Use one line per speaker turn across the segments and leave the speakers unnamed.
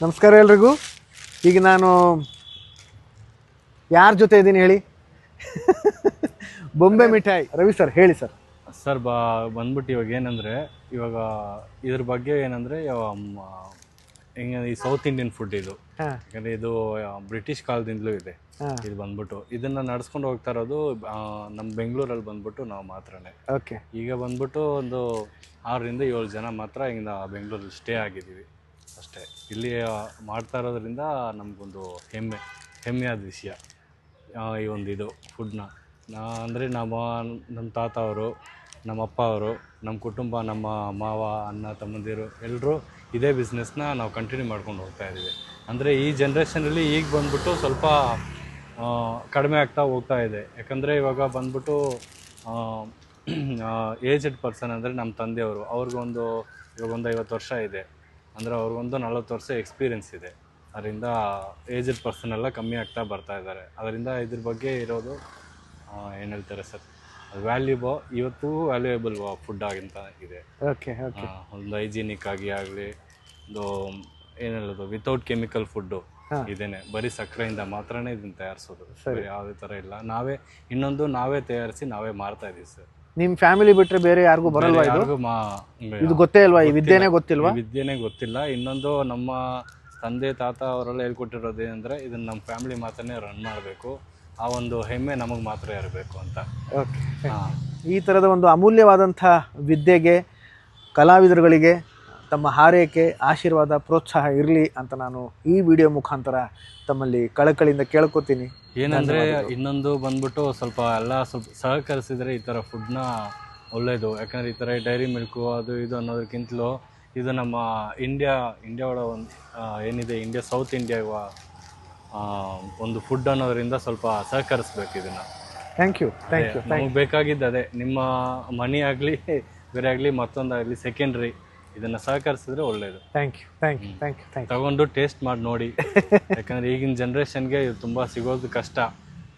ನಮಸ್ಕಾರ ಎಲ್ರಿಗೂ. ಈಗ ನಾನು ಯಾರ ಜೊತೆ ಇದ್ದೀನಿ ಹೇಳಿ? ಬೊಂಬೆ ಮಿಠಾಯಿ ರವಿ ಸರ್, ಹೇಳಿ ಸರ್.
ಸರ್ ಬಂದ್ಬಿಟ್ಟು ಇವಾಗ ಏನಂದರೆ, ಇವಾಗ ಇದ್ರ ಬಗ್ಗೆ ಏನಂದರೆ ಹಿಂಗೆ ಈ ಸೌತ್ ಇಂಡಿಯನ್ ಫುಡ್ ಇದು. ಯಾಕಂದರೆ ಇದು ಬ್ರಿಟಿಷ್ ಕಾಲದಿಂದಲೂ ಇದೆ. ಇದು ಬಂದ್ಬಿಟ್ಟು ಇದನ್ನು ನಡ್ಸ್ಕೊಂಡು ಹೋಗ್ತಾ ಇರೋದು ನಮ್ಮ ಬೆಂಗಳೂರಲ್ಲಿ ಬಂದ್ಬಿಟ್ಟು ನಾವು ಮಾತ್ರನೇ.
ಓಕೆ. ಈಗ
ಬಂದ್ಬಿಟ್ಟು ಒಂದು 6ರಿಂದ 7 ಜನ ಮಾತ್ರ ಹಿಂಗೆ ಬೆಂಗಳೂರಲ್ಲಿ ಸ್ಟೇ ಆಗಿದ್ದೀವಿ ಅಷ್ಟೇ. ಇಲ್ಲಿ ಮಾಡ್ತಾ ಇರೋದ್ರಿಂದ ನಮಗೊಂದು ಹೆಮ್ಮೆಯಾದ ವಿಷಯ ಈ ಒಂದು ಇದು ಫುಡ್ನ. ಅಂದರೆ ನಮ್ಮ ತಾತ ಅವರು, ನಮ್ಮ ಅಪ್ಪ ಅವರು, ನಮ್ಮ ಕುಟುಂಬ, ನಮ್ಮ ಮಾವ, ಅಣ್ಣ ತಮ್ಮಂದಿರು ಎಲ್ಲರೂ ಇದೇ ಬಿಸ್ನೆಸ್ನ ನಾವು ಕಂಟಿನ್ಯೂ ಮಾಡ್ಕೊಂಡು ಹೋಗ್ತಾ ಇದ್ದೀವಿ. ಅಂದರೆ ಈ ಜನ್ರೇಷನಲ್ಲಿ ಈಗ ಬಂದ್ಬಿಟ್ಟು ಸ್ವಲ್ಪ ಕಡಿಮೆ ಆಗ್ತಾ ಹೋಗ್ತಾ ಇದೆ. ಯಾಕಂದರೆ ಇವಾಗ ಬಂದ್ಬಿಟ್ಟು ಏಜ್ಡ್ ಪರ್ಸನ್ ಅಂದರೆ ನಮ್ಮ ತಂದೆಯವರು, ಅವ್ರಿಗೊಂದು ಇವಾಗ ಒಂದು 50 ವರ್ಷ ಇದೆ, ಅಂದರೆ ಅವ್ರಿಗೊಂದು 40 ವರ್ಷ ಎಕ್ಸ್ಪೀರಿಯೆನ್ಸ್ ಇದೆ. ಅದರಿಂದ ಏಜ್ಡ್ ಪರ್ಸನ್ ಎಲ್ಲ ಕಮ್ಮಿ ಆಗ್ತಾ ಬರ್ತಾ ಇದ್ದಾರೆ. ಅದರಿಂದ ಇದ್ರ ಬಗ್ಗೆ ಇರೋದು ಏನು ಹೇಳ್ತಾರೆ ಸರ್, ಇವತ್ತು ವ್ಯಾಲ್ಯೂಯೇಬಲ್ ಫುಡ್ ಆಗಿಂತ ಇದೆ.
Okay okay.
ಒಂದು ಹೈಜಿನಿಕ್ ಆಗಿ ಆಗಲಿ, ಒಂದು ಏನು ಹೇಳೋದು, ವಿತೌಟ್ ಕೆಮಿಕಲ್ ಫುಡ್ಡು ಇದೇನೆ. ಬರೀ ಸಕ್ಕರೆಯಿಂದ ಮಾತ್ರನೇ ಇದನ್ನು ತಯಾರಿಸೋದು, ಯಾವುದೇ ಥರ ಇಲ್ಲ. ನಾವೇ ತಯಾರಿಸಿ ನಾವೇ ಮಾರ್ತಾ ಇದೀವಿ ಸರ್.
ನಿಮ್ಮ ಫ್ಯಾಮಿಲಿ ಬಿಟ್ಟರೆ ಬೇರೆ ಯಾರಿಗೂ ಬರಲ್ವಾ ಇದು? ಗೊತ್ತೇ ಇಲ್ವಾ? ಈ ವಿದ್ಯೆನೇ ಗೊತ್ತಿಲ್ವಾ?
ವಿದ್ಯೆನೇ ಗೊತ್ತಿಲ್ಲ. ಇನ್ನೊಂದು, ನಮ್ಮ ತಂದೆ ತಾತ ಅವರೆಲ್ಲ ಹೇಳ್ಕೊಟ್ಟಿರೋದು ಏನಂದರೆ, ಇದನ್ನು ನಮ್ಮ ಫ್ಯಾಮಿಲಿ ಮಾತ್ರನೇ ರನ್ ಮಾಡಬೇಕು, ಆ ಒಂದು ಹೆಮ್ಮೆ ನಮಗೆ ಮಾತ್ರ ಇರಬೇಕು ಅಂತ.
ಓಕೆ. ಈ ಥರದ ಒಂದು ಅಮೂಲ್ಯವಾದಂಥ ವಿದ್ಯೆಗೆ, ಕಲಾವಿದರುಗಳಿಗೆ ತಮ್ಮ ಹಾರೈಕೆ, ಆಶೀರ್ವಾದ, ಪ್ರೋತ್ಸಾಹ ಇರಲಿ ಅಂತ ನಾನು ಈ ವಿಡಿಯೋ ಮುಖಾಂತರ ತಮ್ಮಲ್ಲಿ ಕಳಕಳಿಯಿಂದ ಕೇಳ್ಕೊತೀನಿ.
ಏನಂದರೆ, ಇನ್ನೊಂದು ಬಂದ್ಬಿಟ್ಟು ಸ್ವಲ್ಪ ಸಹಕರಿಸಿದರೆ ಈ ಥರ ಫುಡ್ನ ಒಳ್ಳೆಯದು. ಯಾಕಂದರೆ ಈ ಥರ ಡೈರಿ ಮಿಲ್ಕು ಅದು ಇದು ಅನ್ನೋದಕ್ಕಿಂತಲೂ ಇದು ನಮ್ಮ ಇಂಡಿಯಾ ಒಳ ಒಂದು ಏನಿದೆ, ಸೌತ್ ಇಂಡಿಯಾ ಒಂದು ಫುಡ್ ಅನ್ನೋದರಿಂದ ಸ್ವಲ್ಪ ಸಹಕರಿಸ್ಬೇಕು ಇದನ್ನು.
Thank you.
ನಮಗೆ ಬೇಕಾಗಿದ್ದು ಅದೇ, ನಿಮ್ಮ ಮನಿ ಆಗಲಿ ಬೇರೆ ಆಗಲಿ ಮತ್ತೊಂದಾಗಲಿ ಸೆಕೆಂಡ್ರಿ, ಇದನ್ನು ಸಹಕರಿಸಿದ್ರೆ ಒಳ್ಳೆಯದು.
Thank you.
ತಗೊಂಡು ಟೇಸ್ಟ್ ಮಾಡಿ ನೋಡಿ. ಯಾಕಂದರೆ ಈಗಿನ ಜನ್ರೇಷನ್ಗೆ ಇದು ತುಂಬ ಸಿಗೋದು ಕಷ್ಟ.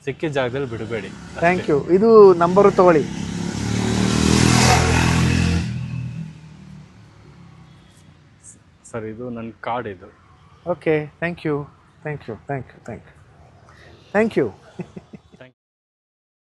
ಸಿಕ್ಕಿದ ಜಾಗದಲ್ಲಿ ಬಿಡಬೇಡಿ.
Thank you. ಇದು ನಂಬರು ತಗೊಳ್ಳಿ
ಸರ್, ಇದು ನನ್ನ ಕಾರ್ಡ್ ಇದು.
ಓಕೆ. Thank you.